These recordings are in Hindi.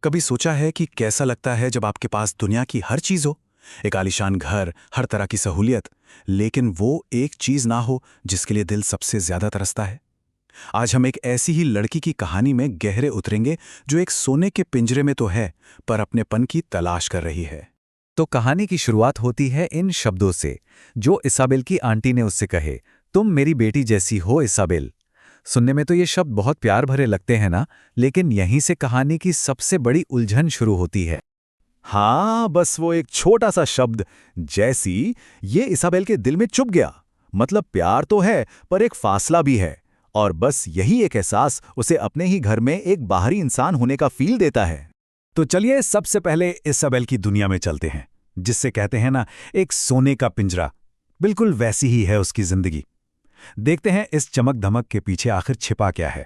कभी सोचा है कि कैसा लगता है जब आपके पास दुनिया की हर चीज हो, एक आलीशान घर, हर तरह की सहूलियत, लेकिन वो एक चीज ना हो जिसके लिए दिल सबसे ज्यादा तरसता है। आज हम एक ऐसी ही लड़की की कहानी में गहरे उतरेंगे जो एक सोने के पिंजरे में तो है पर अपनेपन की तलाश कर रही है। तो कहानी की शुरुआत होती है इन शब्दों से जो इसाबेल की आंटी ने उससे कहे, तुम मेरी बेटी जैसी हो इसाबेल। सुनने में तो ये शब्द बहुत प्यार भरे लगते हैं ना, लेकिन यहीं से कहानी की सबसे बड़ी उलझन शुरू होती है। हाँ, बस वो एक छोटा सा शब्द जैसी ये इसाबेल के दिल में चुभ गया। मतलब प्यार तो है पर एक फासला भी है। और बस यही एक एहसास उसे अपने ही घर में एक बाहरी इंसान होने का फील देता है। तो चलिए सबसे पहले इसाबेल की दुनिया में चलते हैं, जिससे कहते हैं ना, एक सोने का पिंजरा। बिल्कुल वैसी ही है उसकी जिंदगी। देखते हैं इस चमक धमक के पीछे आखिर छिपा क्या है।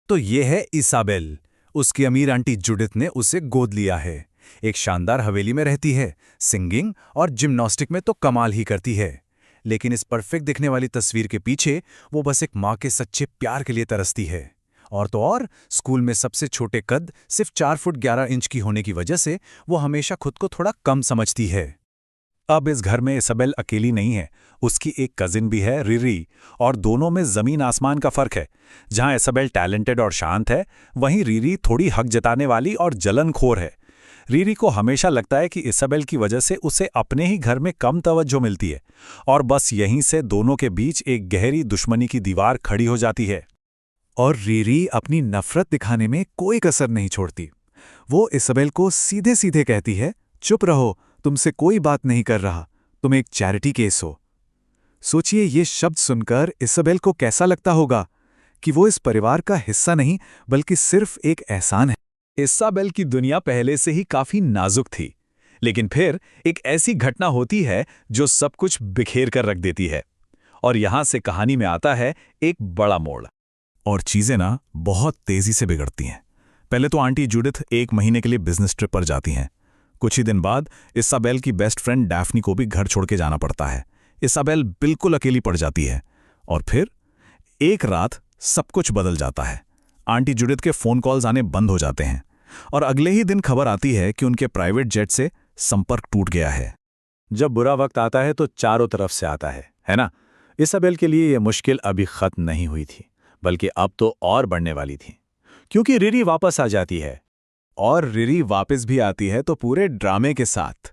तो ये है इसाबेल। उसकी अमीर आंटी जुडिथ ने उसे गोद लिया है। एक शानदार हवेली में रहती है, सिंगिंग और जिम्नास्टिक में तो कमाल ही करती है। लेकिन इस परफेक्ट दिखने वाली तस्वीर के पीछे वो बस एक माँ के सच्चे प्यार के लिए तरसती है। और तो और स्कूल में सबसे छोटे कद, सिर्फ 4 फुट 11 इंच की होने की वजह से वो हमेशा खुद को थोड़ा कम समझती है। अब इस घर में इसाबेल अकेली नहीं है। उसकी एक कजिन भी है, रिरी। और दोनों में जमीन आसमान का फर्क है। जहां इसाबेल टैलेंटेड और शांत है, वहीं रिरी थोड़ी हक जताने वाली और जलनखोर है। रिरी को हमेशा लगता है कि इसाबेल की वजह से उसे अपने ही घर में कम तवज्जो मिलती है। और बस यहीं से दोनों के बीच एक गहरी दुश्मनी की दीवार खड़ी हो जाती है। और रिरी अपनी नफरत दिखाने में कोई कसर नहीं छोड़ती। वो इसाबेल को सीधे सीधे कहती है, चुप रहो, तुमसे कोई बात नहीं कर रहा, तुम एक चैरिटी केस हो। सोचिए ये शब्द सुनकर इसाबेल को कैसा लगता होगा कि वो इस परिवार का हिस्सा नहीं बल्कि सिर्फ एक एहसान है। इसाबेल की दुनिया पहले से ही काफी नाजुक थी, लेकिन फिर एक ऐसी घटना होती है जो सब कुछ बिखेर कर रख देती है। और यहां से कहानी में आता है एक बड़ा मोड़। और चीजें ना बहुत तेजी से बिगड़ती हैं। पहले तो आंटी जुडिथ 1 महीने के लिए बिजनेस ट्रिप पर जाती हैं। कुछ ही दिन बाद इसाबेल की बेस्ट फ्रेंड डैफ्नी को भी घर छोड़ के जाना पड़ता है। इसाबेल बिल्कुल अकेली पड़ जाती है। और फिर एक रात सब कुछ बदल जाता है। आंटी जुडिथ के फोन कॉल्स आने बंद हो जाते हैं और अगले ही दिन खबर आती है कि उनके प्राइवेट जेट से संपर्क टूट गया है। जब बुरा वक्त आता है तो चारों तरफ से आता है ना। इसाबेल के लिए यह मुश्किल अभी खत्म नहीं हुई थी, बल्कि अब तो और बढ़ने वाली थी, क्योंकि रिरी वापस आ जाती है। और रिरी वापस भी आती है तो पूरे ड्रामे के साथ,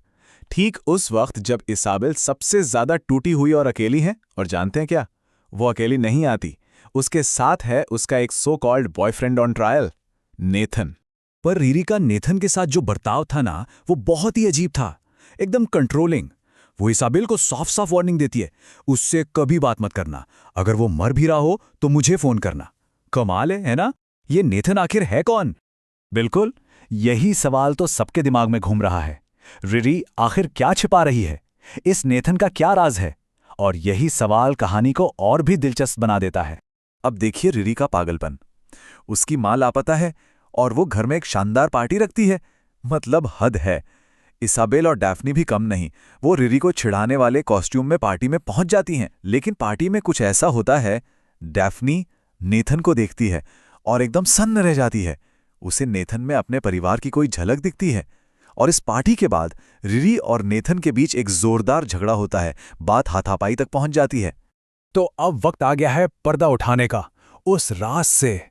ठीक उस वक्त जब इसाबेल सबसे ज्यादा टूटी हुई और अकेली है। और जानते हैं क्या, वो अकेली नहीं आती, उसके साथ है उसका एक so called boyfriend on trial, Nathan. पर रिरी का नेथन के साथ जो बर्ताव था ना, वो बहुत ही अजीब था, एकदम कंट्रोलिंग। वो इसाबेल को साफ साफ वार्निंग देती है, उससे कभी बात मत करना, अगर वो मर भी रहा हो तो मुझे फोन करना। कमाल है ना? ये नेथन आखिर है कौन? बिल्कुल, यही सवाल तो सबके दिमाग में घूम रहा है। रिरी आखिर क्या छिपा रही है? इस नेथन का क्या राज है? और यही सवाल कहानी को और भी दिलचस्प बना देता है। अब देखिए रिरी का पागलपन। उसकी मां लापता है और वो घर में एक शानदार पार्टी रखती है। मतलब हद है। इसाबेल और डैफ्नी भी कम नहीं, वो रिरी को छिड़ाने वाले कॉस्ट्यूम में पार्टी में पहुंच जाती हैं। लेकिन पार्टी में कुछ ऐसा होता है, डैफ्नी नेथन को देखती है और एकदम सन्न रह जाती है। उसे नेथन में अपने परिवार की कोई झलक दिखती है। और इस पार्टी के बाद रिरी और नेथन के बीच एक जोरदार झगड़ा होता है, बात हाथापाई तक पहुंच जाती है। तो अब वक्त आ गया है पर्दा उठाने का, उस राज से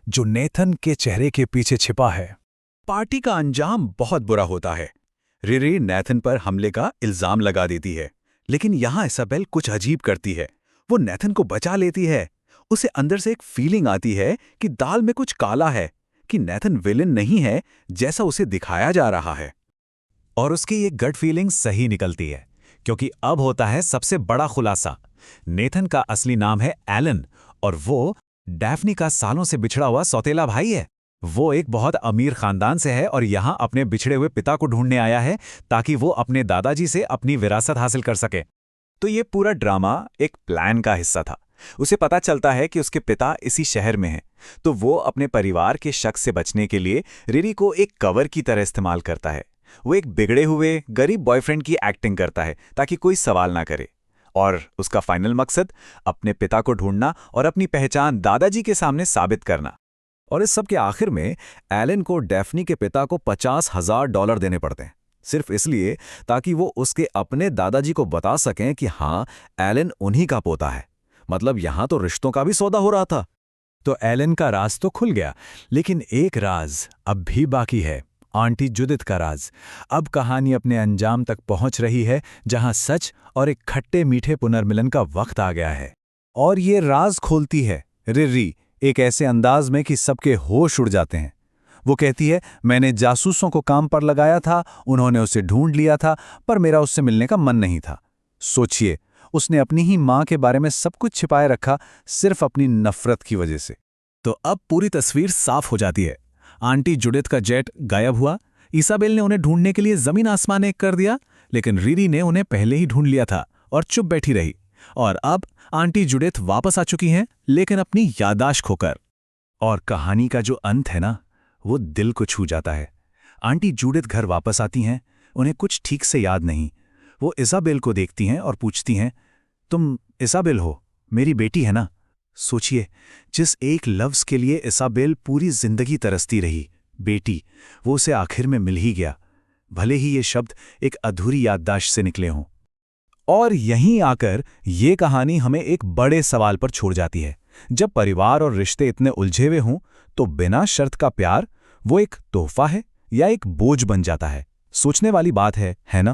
जो नेथन के चेहरे के पीछे छिपा है। पार्टी का अंजाम बहुत बुरा होता है। रिरी नेथन पर हमले का इल्जाम लगा देती है, लेकिन यहां इसाबेल कुछ अजीब करती है। वो नेथन को बचा लेती है। उसे अंदर से एक फीलिंग आती है कि दाल में कुछ काला है, कि नेथन विलेन नहीं है जैसा उसे दिखाया जा रहा है। और उसकी ये गट फीलिंग सही निकलती है, क्योंकि अब होता है सबसे बड़ा खुलासा। नेथन का असली नाम है एलन और वो डैफ्नी का सालों से बिछड़ा हुआ सौतेला भाई है। वो एक बहुत अमीर खानदान से है और यहाँ अपने बिछड़े हुए पिता को ढूंढने आया है ताकि वो अपने दादाजी से अपनी विरासत हासिल कर सके। तो ये पूरा ड्रामा एक प्लान का हिस्सा था। उसे पता चलता है कि उसके पिता इसी शहर में हैं, तो वो अपने परिवार के शक से बचने के लिए रिरी को एक कवर की तरह इस्तेमाल करता है। वो एक बिगड़े हुए गरीब बॉयफ्रेंड की एक्टिंग करता है ताकि कोई सवाल ना करे। और उसका फाइनल मकसद अपने पिता को ढूंढना और अपनी पहचान दादाजी के सामने साबित करना। और इस सब के आखिर में एलन को डैफ्नी के पिता को $50,000 देने पड़ते हैं, सिर्फ इसलिए ताकि वो उसके अपने दादाजी को बता सकें कि हाँ, एलन उन्हीं का पोता है। मतलब यहां तो रिश्तों का भी सौदा हो रहा था। तो एलन का राज तो खुल गया, लेकिन एक राज अब भी बाकी है, आंटी जुडिथ का राज। अब कहानी अपने अंजाम तक पहुंच रही है, जहां सच और एक खट्टे मीठे पुनर्मिलन का वक्त आ गया है। और ये राज खोलती है रिरी एक ऐसे अंदाज में कि सबके होश उड़ जाते हैं। वो कहती है, मैंने जासूसों को काम पर लगाया था, उन्होंने उसे ढूंढ लिया था, पर मेरा उससे मिलने का मन नहीं था। सोचिए, उसने अपनी ही मां के बारे में सब कुछ छिपाए रखा, सिर्फ अपनी नफरत की वजह से। तो अब पूरी तस्वीर साफ हो जाती है। आंटी जुडिथ का जेट गायब हुआ, इसाबेल ने उन्हें ढूंढने के लिए जमीन आसमान एक कर दिया, लेकिन रिरी ने उन्हें पहले ही ढूंढ लिया था और चुप बैठी रही। और अब आंटी जुडिथ वापस आ चुकी हैं, लेकिन अपनी यादाश्त खोकर। और कहानी का जो अंत है ना, वो दिल को छू जाता है। आंटी जुडिथ घर वापस आती हैं, उन्हें कुछ ठीक से याद नहीं। वो इसाबेल को देखती हैं और पूछती हैं, तुम इसाबेल हो, मेरी बेटी है ना? सोचिए, जिस एक लफ्ज़ के लिए इसाबेल पूरी जिंदगी तरसती रही, बेटी, वो उसे आखिर में मिल ही गया, भले ही ये शब्द एक अधूरी याददाश्त से निकले हों। और यहीं आकर ये कहानी हमें एक बड़े सवाल पर छोड़ जाती है। जब परिवार और रिश्ते इतने उलझे हुए हों, तो बिना शर्त का प्यार वो एक तोहफा है या एक बोझ बन जाता है? सोचने वाली बात है ना?